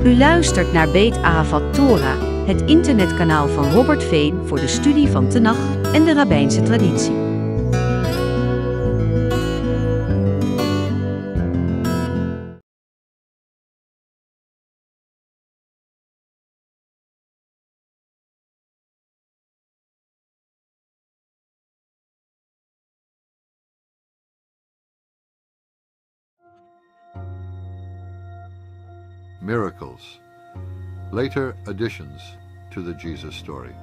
U luistert naar Beit Ahavat Torah, het internetkanaal van Robert Veen voor de studie van Tenach en de rabbijnse traditie. Miracles, later additions to the Jesus story.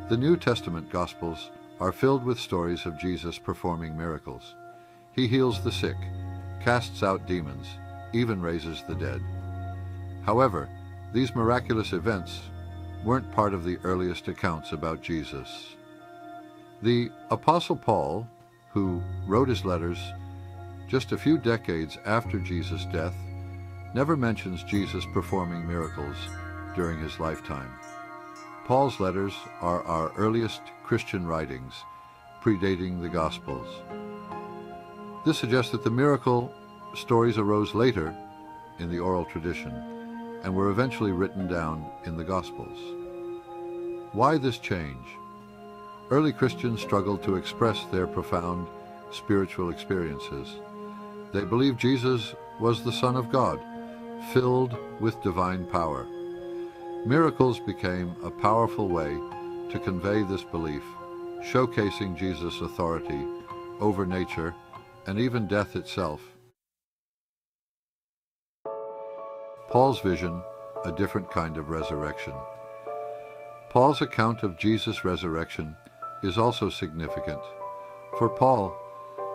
The New Testament Gospels are filled with stories of Jesus performing miracles. He heals the sick, casts out demons, even raises the dead. However, these miraculous events weren't part of the earliest accounts about Jesus. The Apostle Paul, who wrote his letters just a few decades after Jesus' death, never mentions Jesus performing miracles during his lifetime. Paul's letters are our earliest Christian writings, predating the Gospels. This suggests that the miracle stories arose later in the oral tradition and were eventually written down in the Gospels. Why this change? Early Christians struggled to express their profound spiritual experiences. They believed Jesus was the Son of God, filled with divine power. Miracles became a powerful way to convey this belief, showcasing Jesus' authority over nature and even death itself. Paul's vision, a different kind of resurrection. Paul's account of Jesus' resurrection is also significant. For Paul,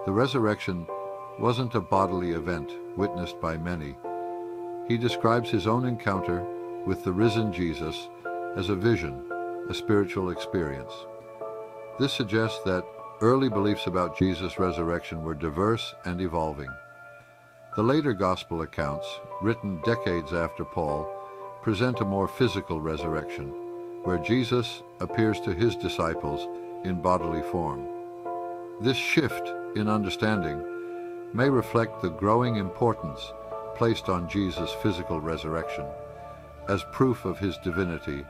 the resurrection wasn't a bodily event witnessed by many. He describes his own encounter with the risen Jesus as a vision, a spiritual experience. This suggests that early beliefs about Jesus' resurrection were diverse and evolving. The later gospel accounts, written decades after Paul, present a more physical resurrection, where Jesus appears to his disciples in bodily form. This shift in understanding may reflect the growing importance placed on Jesus' physical resurrection as proof of his divinity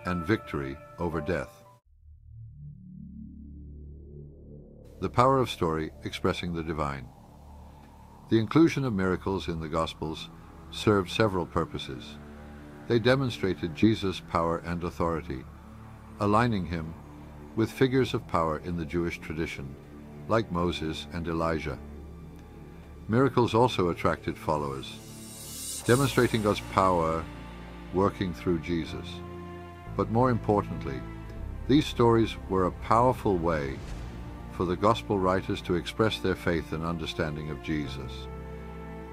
and victory over death. The power of story expressing the divine. The inclusion of miracles in the Gospels served several purposes. They demonstrated Jesus' power and authority, aligning him with figures of power in the Jewish tradition, like Moses and Elijah. Miracles also attracted followers, demonstrating God's power working through Jesus. But more importantly, these stories were a powerful way for the gospel writers to express their faith and understanding of Jesus.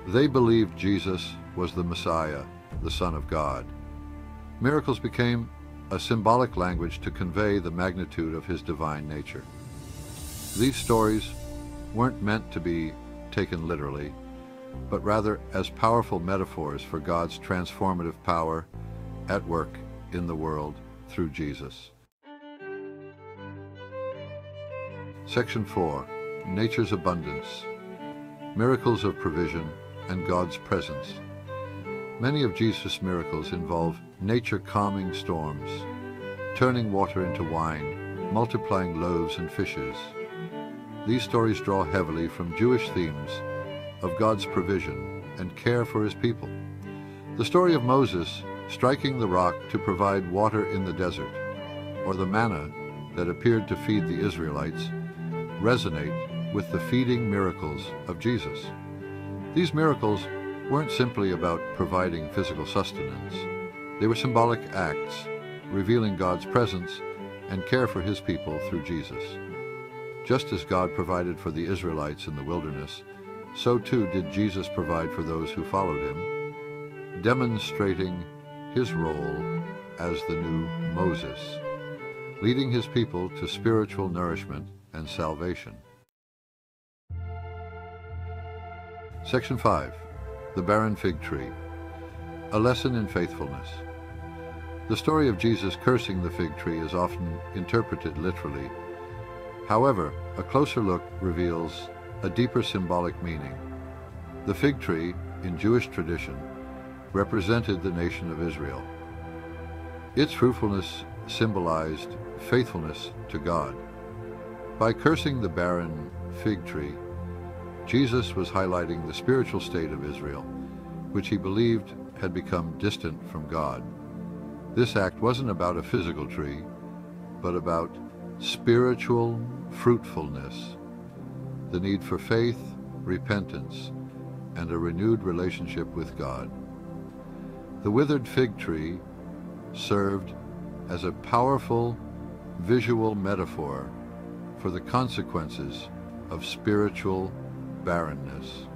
They believed Jesus was the Messiah, the Son of God. Miracles became a symbolic language to convey the magnitude of his divine nature. These stories weren't meant to be taken literally, but rather as powerful metaphors for God's transformative power at work in the world through Jesus. Section 4. Nature's abundance. Miracles of provision and God's presence. Many of Jesus' miracles involve nature calming storms, turning water into wine, multiplying loaves and fishes. These stories draw heavily from Jewish themes of God's provision and care for his people. The story of Moses striking the rock to provide water in the desert, or the manna that appeared to feed the Israelites, resonate with the feeding miracles of Jesus. These miracles weren't simply about providing physical sustenance. They were symbolic acts, revealing God's presence and care for his people through Jesus. Just as God provided for the Israelites in the wilderness, so too did Jesus provide for those who followed him, demonstrating his role as the new Moses, leading his people to spiritual nourishment and salvation. Section 5. The barren fig tree. A lesson in faithfulness. The story of Jesus cursing the fig tree is often interpreted literally. However, a closer look reveals a deeper symbolic meaning. The fig tree, in Jewish tradition, represented the nation of Israel. Its fruitfulness symbolized faithfulness to God. By cursing the barren fig tree, Jesus was highlighting the spiritual state of Israel, which he believed had become distant from God. This act wasn't about a physical tree, but about spiritual fruitfulness, the need for faith, repentance, and a renewed relationship with God. The withered fig tree served as a powerful visual metaphor for the consequences of spiritual barrenness.